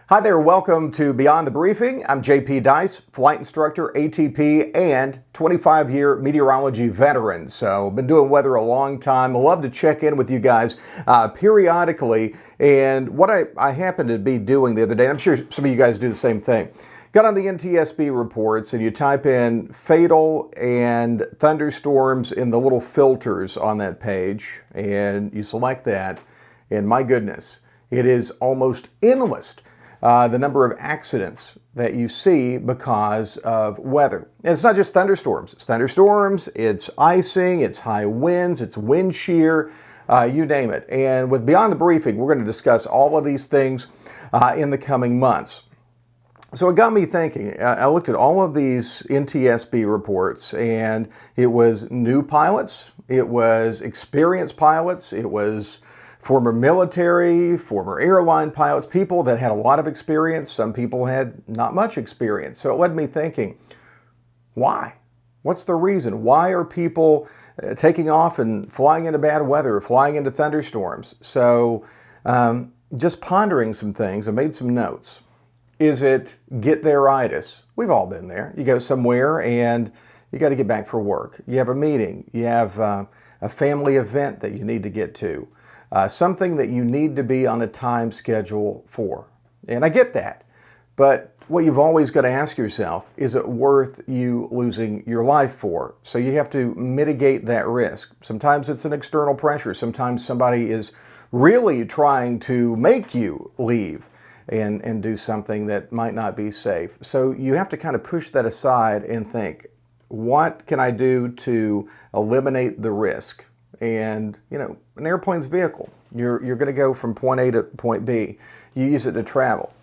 Hi there, welcome to Beyond the Briefing. I'm JP Dice, flight instructor, ATP, and 25-year meteorology veteran. So been doing weather a long time. I love to check in with you guys periodically. And what I happened to be doing the other day, and I'm sure some of you guys do the same thing, got on the NTSB reports and you type in fatal and thunderstorms in the little filters on that page, and you select that, and my goodness, it is almost endless. The number of accidents that you see because of weather. And it's not just thunderstorms. It's thunderstorms, it's icing, it's high winds, it's wind shear, you name it. And with Beyond the Briefing, we're going to discuss all of these things in the coming months. So it got me thinking. I looked at all of these NTSB reports, and it was new pilots, it was experienced pilots, it was former military, former airline pilots, people that had a lot of experience. Some people had not much experience. So it led me thinking, why? What's the reason? Why are people taking off and flying into bad weather, flying into thunderstorms? So just pondering some things, I made some notes. Is it get there-itis? We've all been there. You go somewhere and you got to get back for work. You have a meeting. You have a family event that you need to get to. Something that you need to be on a time schedule for. And I get that. But what you've always got to ask yourself, is it worth you losing your life for? So you have to mitigate that risk. Sometimes it's an external pressure. Sometimes somebody is really trying to make you leave and do something that might not be safe. So you have to kind of push that aside and think, what can I do to eliminate the risk? And, you know, an airplane's vehicle. You're going to go from point A to point B. You use it to travel.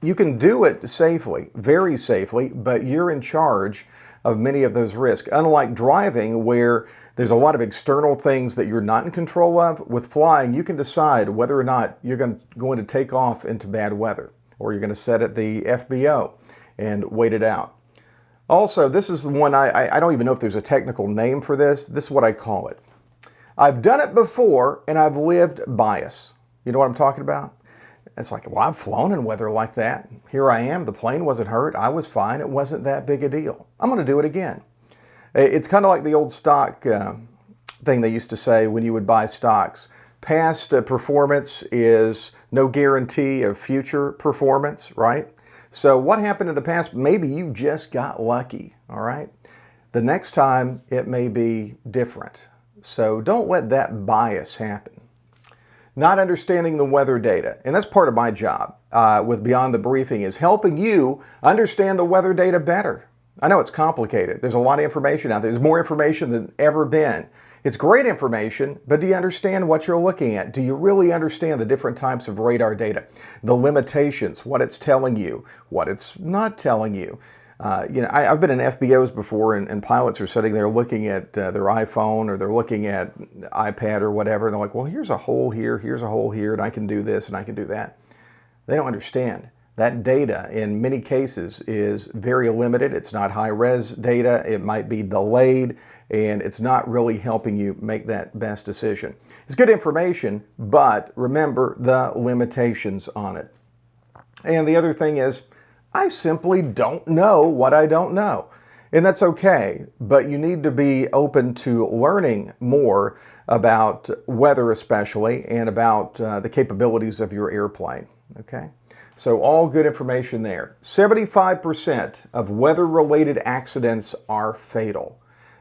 You can do it safely, very safely, but you're in charge of many of those risks. Unlike driving, where there's a lot of external things that you're not in control of, with flying, you can decide whether or not you're going to take off into bad weather, or you're going to set at the FBO and wait it out. Also, this is the one I don't even know if there's a technical name for this. This is what I call it. I've done it before, and I've lived bias. You know what I'm talking about? It's like, well, I've flown in weather like that. Here I am. The plane wasn't hurt. I was fine. It wasn't that big a deal. I'm going to do it again. It's kind of like the old stock thing they used to say when you would buy stocks. Past performance is no guarantee of future performance, right? So what happened in the past? Maybe you just got lucky, all right? The next time, it may be different. So don't let that bias happen. Not understanding the weather data, and that's part of my job with Beyond the Briefing, is helping you understand the weather data better. I know it's complicated. There's a lot of information out there. There's more information than ever been. It's great information, but do you understand what you're looking at? Do you really understand the different types of radar data, the limitations, what it's telling you, what it's not telling you? I've been in FBOs before, and pilots are sitting there looking at their iPhone, or they're looking at iPad or whatever, and they're like, well, here's a hole here, and I can do this, and I can do that. They don't understand. That data, in many cases, is very limited. It's not high-res data. It might be delayed, and it's not really helping you make that best decision. It's good information, but remember the limitations on it. And the other thing is, I simply don't know what I don't know. And that's okay, but you need to be open to learning more about weather especially, and about the capabilities of your airplane, okay? So all good information there. 75% of weather-related accidents are fatal.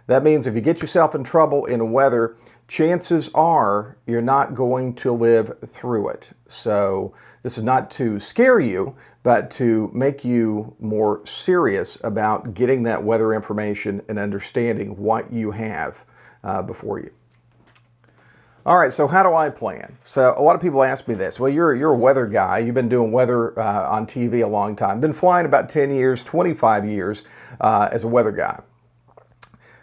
That means if you get yourself in trouble in weather, chances are you're not going to live through it. So this is not to scare you, but to make you more serious about getting that weather information and understanding what you have before you. All right, so how do I plan? So a lot of people ask me this. Well, you're a weather guy. You've been doing weather on TV a long time. Been flying about 10 years, 25 years as a weather guy.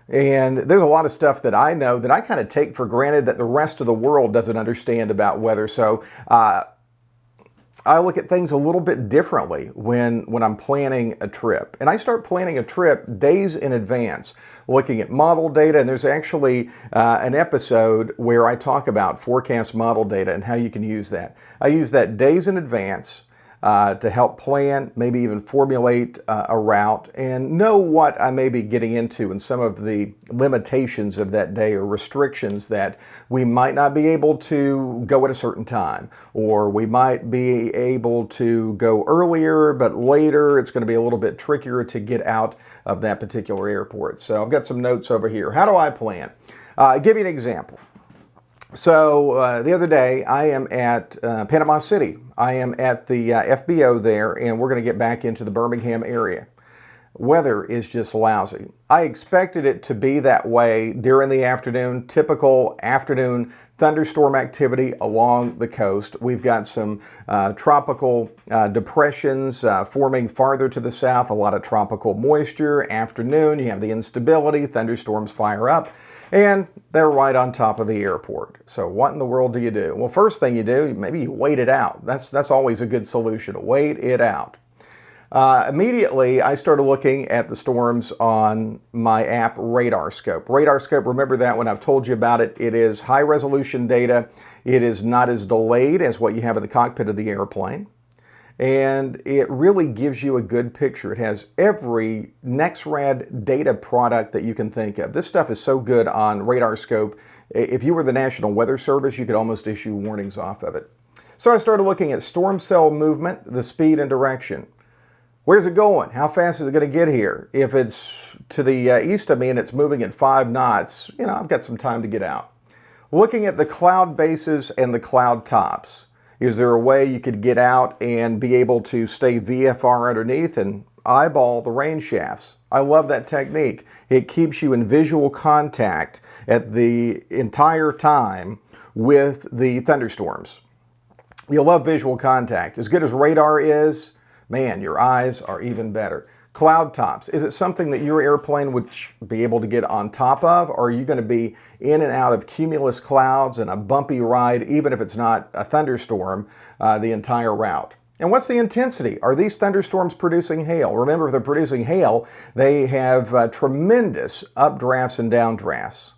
And there's a lot of stuff that I know that I kind of take for granted that the rest of the world doesn't understand about weather. So I look at things a little bit differently when I'm planning a trip. And I start planning a trip days in advance, looking at model data. And there's actually an episode where I talk about forecast model data and how you can use that. I use that days in advance. to help plan, maybe even formulate a route, and know what I may be getting into and some of the limitations of that day or restrictions that we might not be able to go at a certain time, or we might be able to go earlier, but later it's going to be a little bit trickier to get out of that particular airport. So I've got some notes over here. How do I plan? I'll give you an example. So the other day, I am at Panama City. I am at the FBO there, and we're going to get back into the Birmingham area. Weather is just lousy. I expected it to be that way during the afternoon, typical afternoon thunderstorm activity along the coast. We've got some tropical depressions forming farther to the south, a lot of tropical moisture. Afternoon, you have the instability, thunderstorms fire up. And they're right on top of the airport. So what in the world do you do? Well, first thing you do, maybe you wait it out. That's always a good solution, wait it out. Immediately, I started looking at the storms on my app RadarScope. RadarScope, remember that when I've told you about it, it is high resolution data. It is not as delayed as what you have in the cockpit of the airplane. And it really gives you a good picture. It has every NEXRAD data product that you can think of. This stuff is so good on RadarScope. If you were the National Weather Service, you could almost issue warnings off of it. So I started looking at storm cell movement, the speed and direction. Where's it going? How fast is it going to get here? If it's to the east of me and it's moving at 5 knots, I've got some time to get out. Looking at the cloud bases and the cloud tops. Is there a way you could get out and be able to stay VFR underneath and eyeball the rain shafts? I love that technique. It keeps you in visual contact at the entire time with the thunderstorms. You'll love visual contact. As good as radar is, man, your eyes are even better. Cloud tops. Is it something that your airplane would be able to get on top of? Or are you going to be in and out of cumulus clouds and a bumpy ride, even if it's not a thunderstorm, the entire route? And what's the intensity? Are these thunderstorms producing hail? Remember, if they're producing hail, they have tremendous updrafts and downdrafts.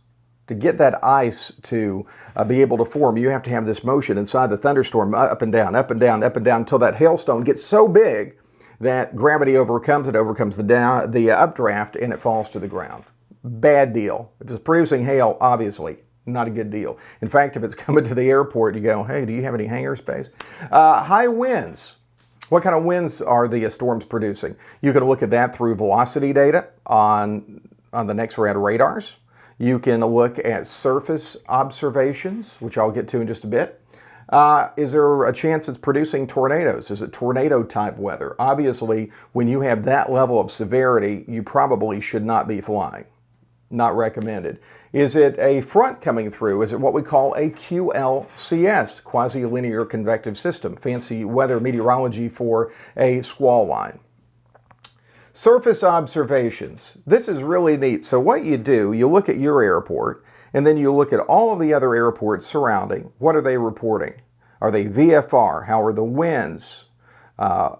To get that ice to be able to form, you have to have this motion inside the thunderstorm, up and down, up and down, up and down, until that hailstone gets so big that gravity overcomes it, overcomes the updraft, and it falls to the ground. Bad deal. If it's producing hail, obviously not a good deal. In fact, if it's coming to the airport, you go, hey, do you have any hangar space? High winds. What kind of winds are the storms producing? You can look at that through velocity data on the NEXRAD radars. You can look at surface observations, which I'll get to in just a bit. Is there a chance it's producing tornadoes? Is it tornado type weather? Obviously, when you have that level of severity, you probably should not be flying. Not recommended. Is it a front coming through? Is it what we call a QLCS, quasi-linear convective system? Fancy weather meteorology for a squall line. Surface observations. This is really neat. So what you do, you look at your airport, and then you look at all of the other airports surrounding. What are they reporting? Are they VFR? How are the winds?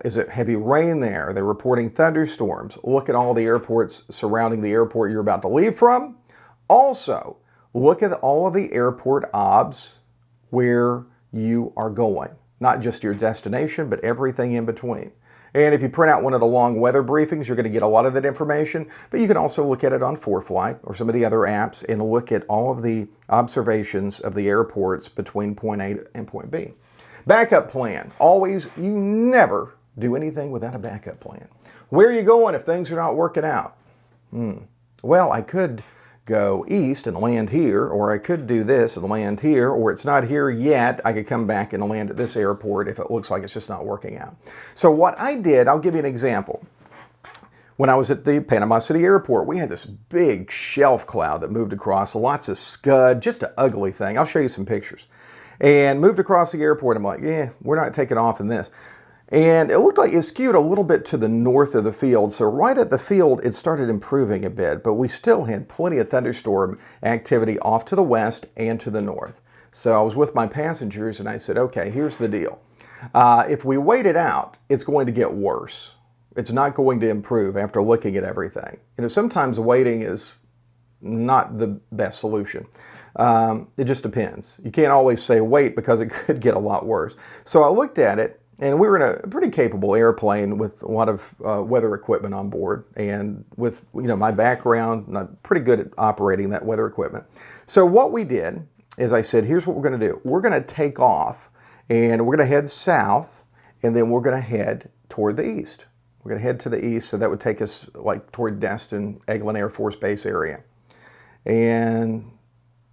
Is it heavy rain there? Are they reporting thunderstorms? Look at all the airports surrounding the airport you're about to leave from. Also, look at all of the airport obs where you are going. Not just your destination, but everything in between. And if you print out one of the long weather briefings, you're going to get a lot of that information, but you can also look at it on ForeFlight or some of the other apps and look at all of the observations of the airports between point A and point B. Backup plan. Always, you never do anything without a backup plan. Where are you going if things are not working out? Well, I could go east and land here, or I could do this and land here, or it's not here yet. I could come back and land at this airport if it looks like it's just not working out. So what I did, I'll give you an example. When I was at the Panama City airport, we had this big shelf cloud that moved across, lots of scud, just an ugly thing. I'll show you some pictures. And moved across the airport. I'm like, yeah, we're not taking off in this. And it looked like it skewed a little bit to the north of the field. So right at the field, it started improving a bit, but we still had plenty of thunderstorm activity off to the west and to the north. So I was with my passengers and I said, okay, here's the deal. If we wait it out, it's going to get worse. It's not going to improve after looking at everything. Sometimes waiting is not the best solution. It just depends. You can't always say wait because it could get a lot worse. So I looked at it And we were in a pretty capable airplane with a lot of weather equipment on board. And with my background, I'm pretty good at operating that weather equipment. So what we did is I said, here's what we're going to do. We're going to take off and we're going to head south, and then we're going to head toward the east. We're going to head to the east, so that would take us like toward Destin, Eglin Air Force Base area. And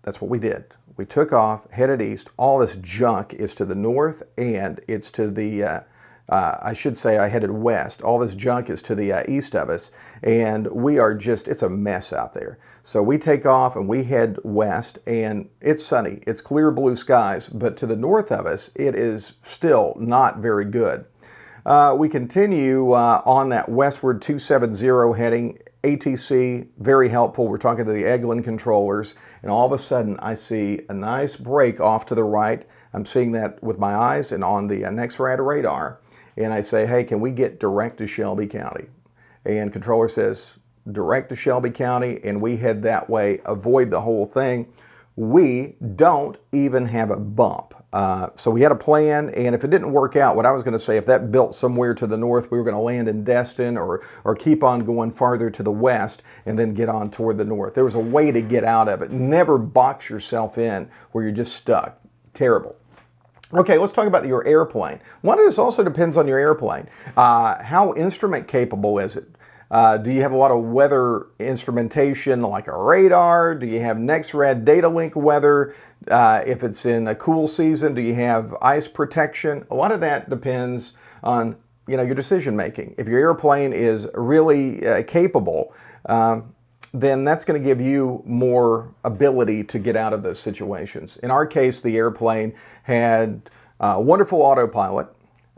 that's what we did. We took off, headed east. All this junk is to the north, and it's to the, I should say I headed west. All this junk is to the east of us, and we are just, it's a mess out there. So we take off and we head west, and it's sunny. It's clear blue skies, but to the north of us, it is still not very good. We continue on that westward 270 heading. ATC, very helpful. We're talking to the Eglin controllers, and all of a sudden I see a nice break off to the right. I'm seeing that with my eyes and on the NEXRAD radar, and I say, hey, can we get direct to Shelby County? And controller says, direct to Shelby County, and we head that way, avoid the whole thing. We don't even have a bump. So we had a plan, and if it didn't work out, what I was going to say, if that built somewhere to the north, we were going to land in Destin or keep on going farther to the west and then get on toward the north. There was a way to get out of it. Never box yourself in where you're just stuck. Terrible. Okay, let's talk about your airplane. One of this also depends on your airplane. How instrument capable is it? Do you have a lot of weather instrumentation like a radar? Do you have NEXRAD data link weather? If it's in a cool season, do you have ice protection? A lot of that depends on your decision making. If your airplane is really capable, then that's going to give you more ability to get out of those situations. In our case, the airplane had wonderful autopilot,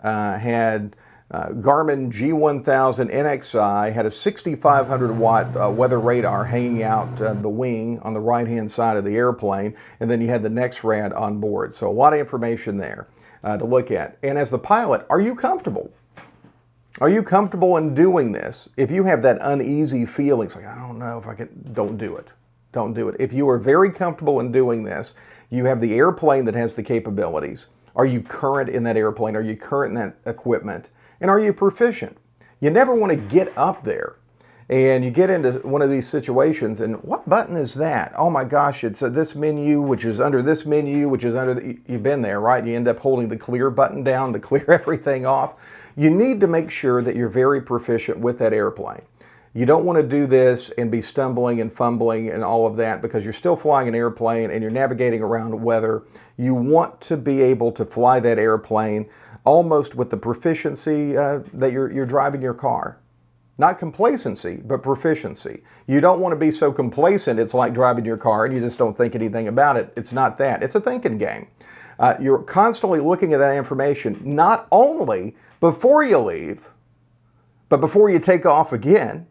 had Garmin G1000 NXI, had a 6,500 watt weather radar hanging out the wing on the right hand side of the airplane, and then you had the NEXRAD on board. So a lot of information there to look at. And as the pilot, are you comfortable? Are you comfortable in doing this? If you have that uneasy feeling, it's like, I don't know if I can, don't do it. Don't do it. If you are very comfortable in doing this, you have the airplane that has the capabilities. Are you current in that airplane? Are you current in that equipment? And are you proficient? You never want to get up there and you get into one of these situations and what button is that? Oh my gosh, it's this menu, which is under this menu, which is under the, you've been there, right? You end up holding the clear button down to clear everything off. You need to make sure that you're very proficient with that airplane. You don't want to do this and be stumbling and fumbling and all of that because you're still flying an airplane and you're navigating around weather. You want to be able to fly that airplane almost with the proficiency that you're driving your car. Not complacency, but proficiency. You don't want to be so complacent it's like driving your car and you just don't think anything about it. It's not that. It's a thinking game. You're constantly looking at that information, not only before you leave, but before you take off again.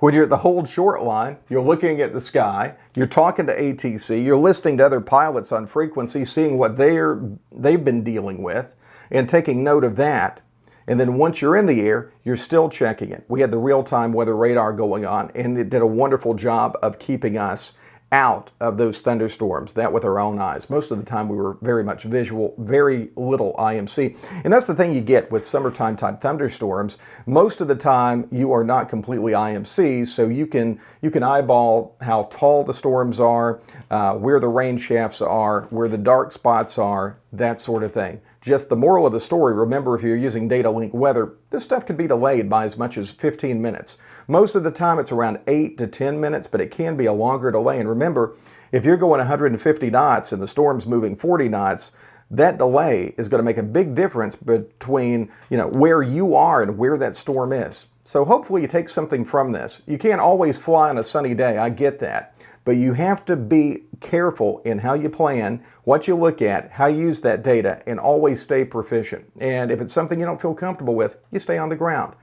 When you're at the hold short line, you're looking at the sky, you're talking to ATC, you're listening to other pilots on frequency, seeing what they've been dealing with, and taking note of that. And then once you're in the air, you're still checking it. We had the real-time weather radar going on, and it did a wonderful job of keeping us out of those thunderstorms, that with our own eyes. Most of the time we were very much visual, very little IMC. And that's the thing you get with summertime type thunderstorms. Most of the time you are not completely IMC, so you can eyeball how tall the storms are, where the rain shafts are, where the dark spots are, that sort of thing. Just the moral of the story, remember if you're using data link weather, this stuff could be delayed by as much as 15 minutes. Most of the time it's around 8 to 10 minutes, but it can be a longer delay. And remember, if you're going 150 knots and the storm's moving 40 knots, that delay is going to make a big difference between where you are and where that storm is. So hopefully you take something from this. You can't always fly on a sunny day, I get that. But you have to be careful in how you plan, what you look at, how you use that data, and always stay proficient. And if it's something you don't feel comfortable with, you stay on the ground.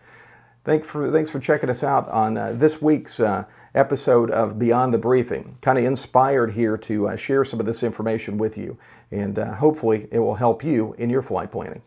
Thanks for checking us out on this week's episode of Beyond the Briefing. Kind of inspired here to share some of this information with you. And hopefully it will help you in your flight planning.